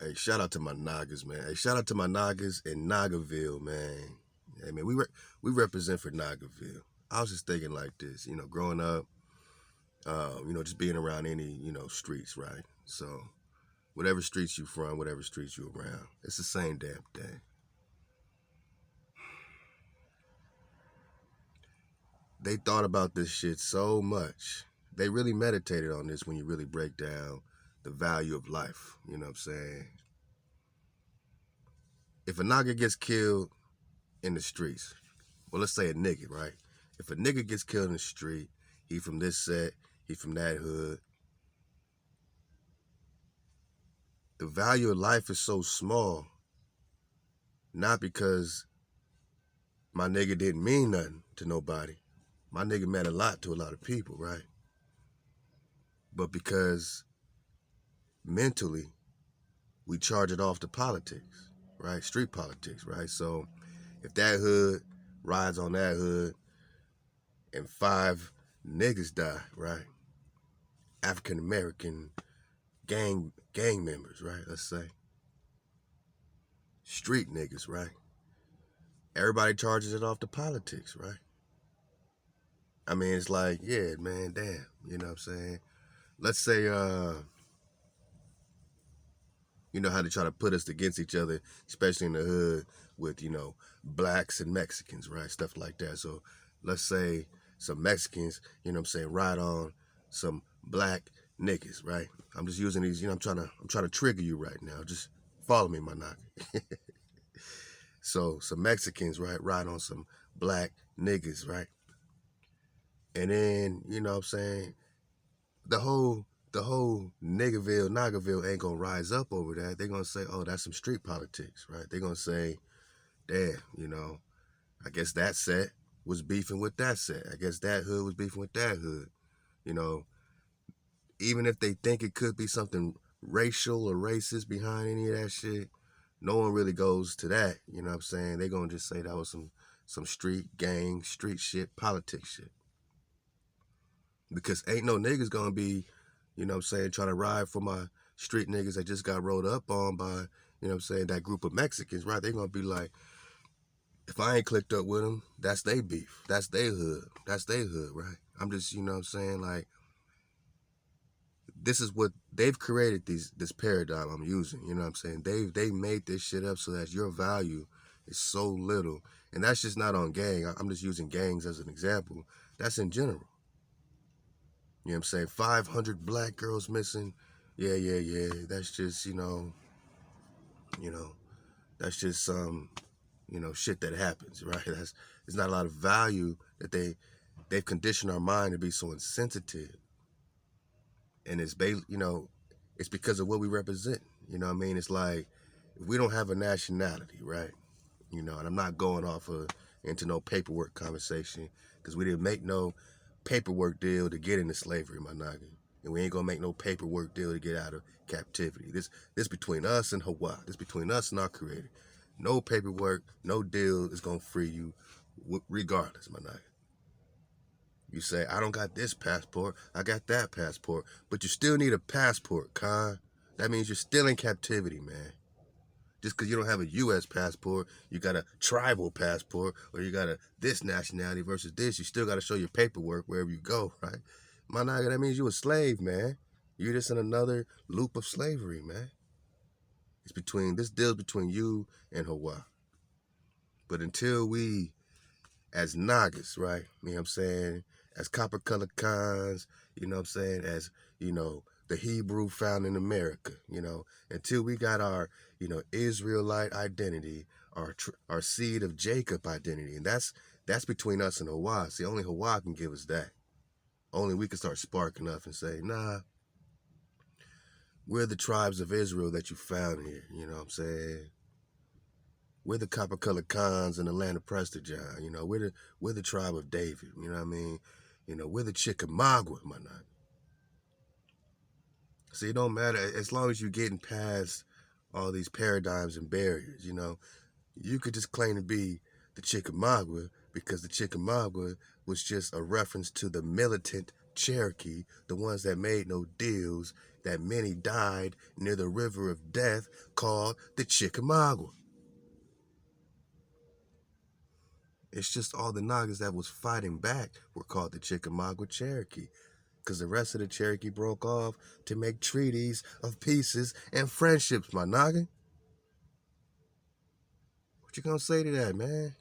Hey, shout out to my Nagaz, man. Hey, shout out to my Nagaz in Nagaville, man. Hey, man, we represent for Nagaville. I was just thinking like this, growing up, just being around any, streets, right? So whatever streets you from, whatever streets you around, it's the same damn thing. They thought about this shit so much. They really meditated on this when you really break down the value of life. You know what I'm saying? If a Naga gets killed in the streets, well, let's say a nigga, right? If a nigga gets killed in the street, he from this set, he from that hood. The value of life is so small, not because my nigga didn't mean nothing to nobody. My nigga meant a lot to a lot of people, right? But because mentally, we charge it off to politics, right? Street politics, right? So if that hood rides on that hood and 5 niggas die, right? African American gang members, right? Let's say street niggas, right? Everybody charges it off to politics, right? I mean, it's like, yeah, man, damn, you know what I'm saying? Let's say, you know how they try to put us against each other, especially in the hood with, blacks and Mexicans, right? Stuff like that. So let's say some Mexicans, you know what I'm saying, ride on some black niggas, right? I'm just using these, I'm trying to trigger you right now. Just follow me, my knock. So some Mexicans, right, ride on some black niggas, right? And then, you know what I'm saying, the whole Nagaville ain't gonna rise up over that. They're gonna say, oh, that's some street politics, right? They're gonna say, damn, I guess that set was beefing with that set. I guess that hood was beefing with that hood. You know, even if they think it could be something racial or racist behind any of that shit, no one really goes to that. You know what I'm saying? They're gonna just say that was some street gang, street shit, politics shit. Because ain't no niggas gonna be, trying to ride for my street niggas that just got rolled up on by, that group of Mexicans, right? They gonna be like, if I ain't clicked up with them, that's they beef. That's they hood. That's they hood, right? I'm just, like, this is what they've created this paradigm I'm using, you know what I'm saying? They made this shit up so that your value is so little. And that's just not on gang. I'm just using gangs as an example. That's in general. You know what I'm saying? 500 black girls missing. Yeah. That's just, you know, that's just some, shit that happens, right? There's not a lot of value that they've conditioned our mind to be so insensitive. And it's because of what we represent. You know what I mean? It's like, if we don't have a nationality, right? And I'm not going into no paperwork conversation, because we didn't make no paperwork deal to get into slavery, my nigga. And we ain't gonna make no paperwork deal to get out of captivity. This between us and HaWah. This between us and our creator. No paperwork, no deal is gonna free you regardless, my nigga. You say, I don't got this passport, I got that passport, but you still need a passport, Khan. That means you're still in captivity, man. Just because you don't have a U.S. passport, you got a tribal passport, or you got this nationality versus this, you still got to show your paperwork wherever you go, right? My nigga, that means you a slave, man. You're just in another loop of slavery, man. This deal's between you and HaWah. But until we, as Nagas, right, you know what I'm saying, as copper-colored Khans, you know what I'm saying, as, the Hebrew found in America, until we got our, Israelite identity, our seed of Jacob identity, and that's between us and HaWah. See, only HaWah can give us that. Only we can start sparking up and say, nah, we're the tribes of Israel that you found here, you know what I'm saying? We're the copper-colored Khans in the land of Prestigion, we're the tribe of David, you know what I mean? We're the Chickamauga, my nigga. See, it don't matter, as long as you're getting past all these paradigms and barriers, you could just claim to be the Chickamauga, because the Chickamauga was just a reference to the militant Cherokee, the ones that made no deals that many died near the river of death called the Chickamauga. It's just all the Nagas that was fighting back were called the Chickamauga Cherokee, because the rest of the Cherokee broke off to make treaties of peaces and friendships, my Naga. What you gonna say to that, man?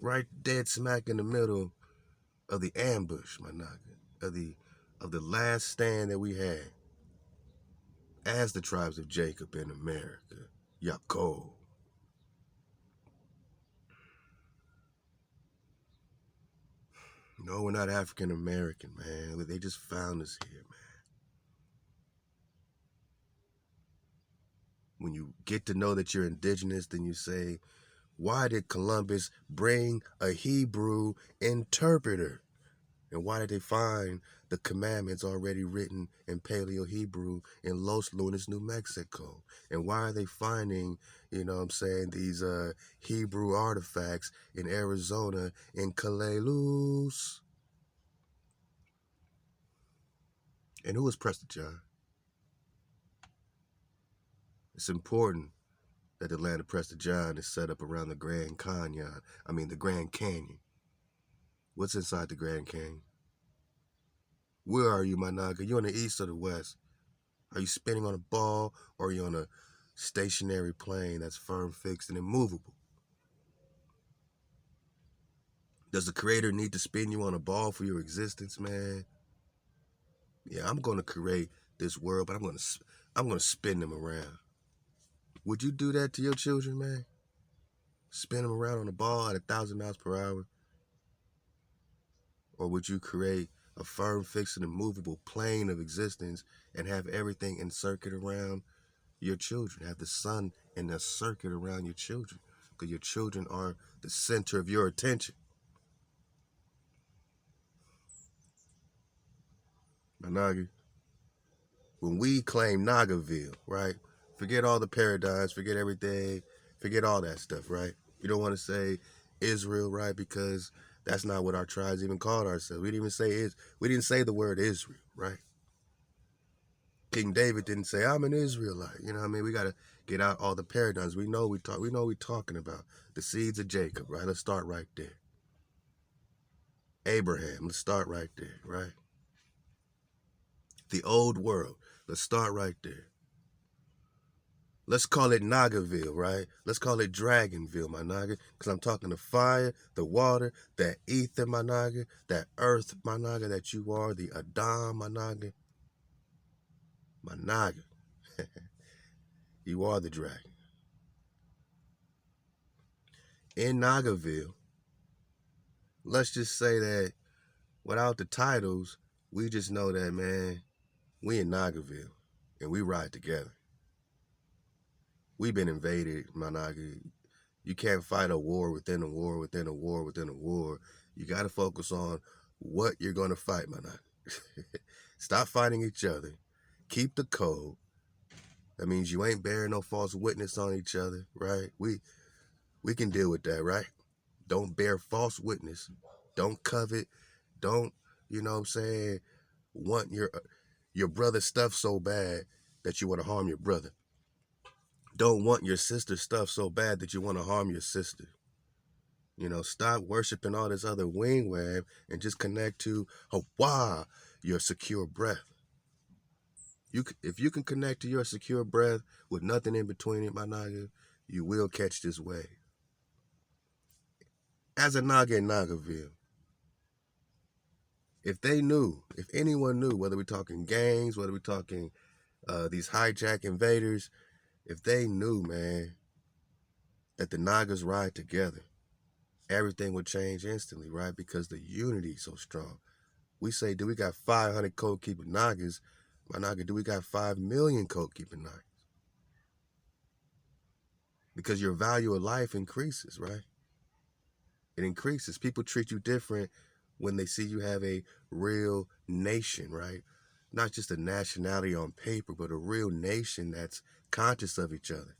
Right dead smack in the middle of the ambush, my Naga, of the last stand that we had as the tribes of Jacob in America. Yaakov. No, we're not African American, man. They just found us here, man. When you get to know that you're indigenous, then you say, why did Columbus bring a Hebrew interpreter? And why did they find the commandments already written in Paleo Hebrew in Los Lunas, New Mexico? And why are they finding, these Hebrew artifacts in Arizona in Calelus? And who was Prester John? It's important that the land of Prester John is set up around the the Grand Canyon. What's inside the Grand Canyon? Where are you, my Naga? You on the east or the west? Are you spinning on a ball, or are you on a stationary plane that's firm, fixed, and immovable? Does the Creator need to spin you on a ball for your existence, man? Yeah, I'm gonna create this world, but I'm gonna spin them around. Would you do that to your children, man? Spin them around on a ball at 1,000 miles per hour? Or would you create a firm, fixed, and immovable plane of existence and have everything in circuit around your children? Have the sun in a circuit around your children, because your children are the center of your attention. Nagi, when we claim Nagaville, right? Forget all the paradigms, forget everything, forget all that stuff, right? You don't want to say Israel, right? Because that's not what our tribes even called ourselves. We didn't say the word Israel, right? King David didn't say, I'm an Israelite. You know what I mean? We got to get out all the paradigms. We know what we're talking about. The seeds of Jacob, right? Let's start right there. Abraham, let's start right there, right? The old world, let's start right there. Let's call it Nagaville, right? Let's call it Dragonville, my Naga, because I'm talking the fire, the water, that ether, my Naga, that earth, my Naga, that you are, the Adam, my Naga. My Naga. You are the dragon. In Nagaville, let's just say that without the titles, we just know that, man, we in Nagaville and we ride together. We've been invaded, my Naga. You can't fight a war within a war within a war within a war. You got to focus on what you're going to fight, my Naga. Stop fighting each other. Keep the code. That means you ain't bearing no false witness on each other, right? We can deal with that, right? Don't bear false witness. Don't covet. Don't, want your brother's stuff so bad that you want to harm your brother. Don't want your sister's stuff so bad that you want to harm your sister. Stop worshiping all this other wingwam and just connect to HaWah, your secure breath. If you can connect to your secure breath with nothing in between it, my Naga, you will catch this wave. As a Naga in Nagaville, if anyone knew, whether we're talking gangs, whether we're talking these hijack invaders, if they knew, man, that the Nagas ride together, everything would change instantly, right? Because the unity is so strong. We say, do we got 500 code-keeping Nagas? My Naga, do we got 5 million code-keeping Nagas? Because your value of life increases, right? It increases. People treat you different when they see you have a real nation, right? Not just a nationality on paper, but a real nation that's conscious of each other.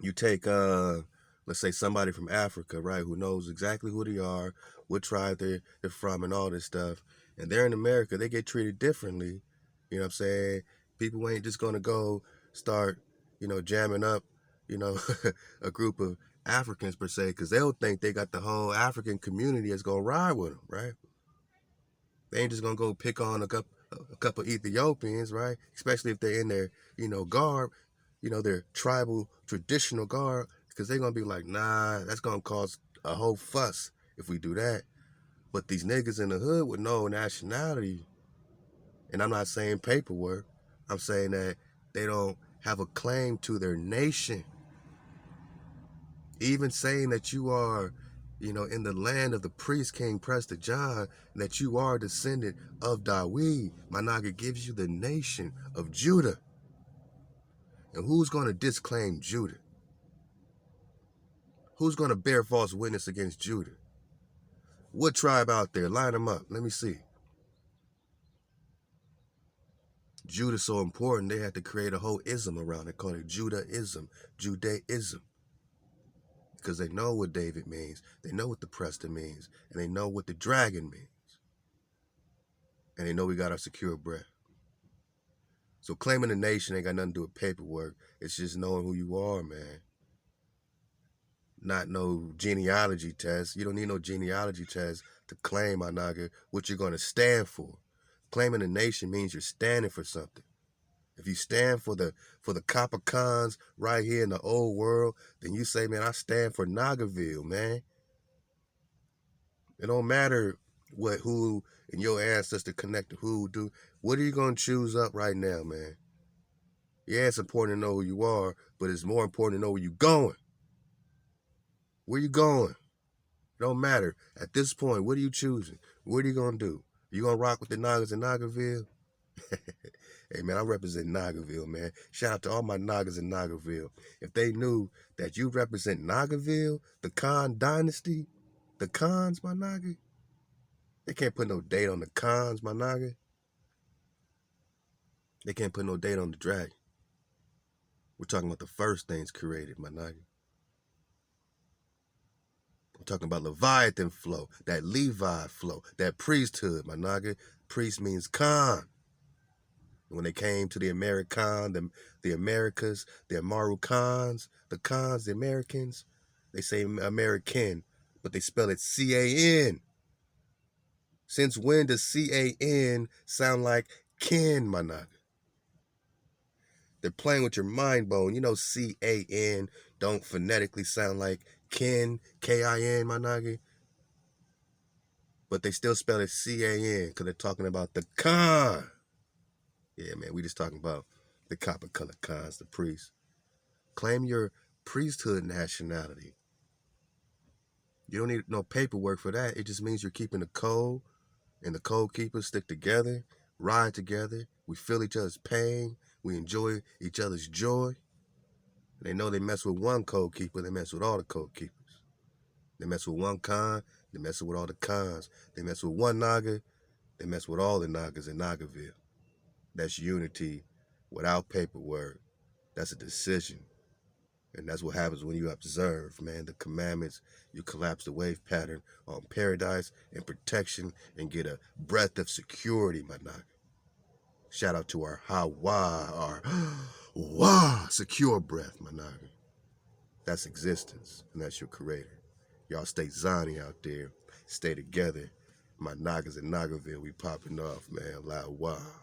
You take, let's say somebody from Africa, right, who knows exactly who they are, what tribe they're from, and all this stuff. And they're in America, they get treated differently. You know what I'm saying? People ain't just gonna go start, jamming up, you know, a group of Africans per se, because they'll think they got the whole African community that's gonna ride with them, right? They ain't just gonna go pick on a couple Ethiopians, right? Especially if they're in their, garb, their tribal traditional garb, because they're gonna be like, nah, that's gonna cause a whole fuss if we do that. But these niggas in the hood with no nationality, and I'm not saying paperwork, I'm saying that they don't have a claim to their nation. Even saying that you are, in the land of the priest King Prester John, and that you are a descendant of Dawid, my naga, gives you the nation of Judah. And who's going to disclaim Judah? Who's going to bear false witness against Judah? What tribe out there? Line them up. Let me see. Judah's so important, they had to create a whole ism around it, called it Judaism, Judaism. Because they know what David means, they know what the Prester means, and they know what the dragon means. And they know we got our secure breath. So claiming a nation ain't got nothing to do with paperwork. It's just knowing who you are, man. Not no genealogy test. You don't need no genealogy test to claim, my naga, what you're going to stand for. Claiming a nation means you're standing for something. If you stand for the copper cons right here in the old world, then you say, man, I stand for Nagaville, man. It don't matter who and your ancestor connect to who do. What are you going to choose up right now, man? Yeah, it's important to know who you are, but it's more important to know where you're going. Where you going? It don't matter. At this point, what are you choosing? What are you going to do? You going to rock with the Nagas in Nagaville? Hey, man, I represent Nagaville, man. Shout out to all my Nagas in Nagaville. If they knew that you represent Nagaville, the Khan dynasty, the Khans, my Naga, they can't put no date on the Khans, my Naga. They can't put no date on the dragon. We're talking about the first things created, my Naga. I'm talking about Leviathan flow, that Levi flow, that priesthood, my Naga. Priest means Khan. When they came to the American, the Americas, the Amaru Khans, the Khans, the Americans, they say American, but they spell it C-A-N. Since when does C-A-N sound like kin, my naga? They're playing with your mind bone. You know C-A-N don't phonetically sound like kin, K-I-N, my naga. But they still spell it C-A-N because they're talking about the Khan. Yeah, man, we just talking about the copper colored Khans, the priests. Claim your priesthood nationality. You don't need no paperwork for that. It just means you're keeping the code, and the code keepers stick together, ride together. We feel each other's pain. We enjoy each other's joy. They know they mess with one code keeper, they mess with all the code keepers. They mess with one Khan, they mess with all the Khans. They mess with one Naga, they mess with all the Nagas in Nagaville. That's unity without paperwork. That's a decision. And that's what happens when you observe, man, the commandments. You collapse the wave pattern on paradise and protection and get a breath of security, my naga. Shout out to our HaWah, our Wah, secure breath, my naga. That's existence, and that's your creator. Y'all stay Zani out there. Stay together. My Nagas in Nagaville, we popping off, man. HaLal HaWah.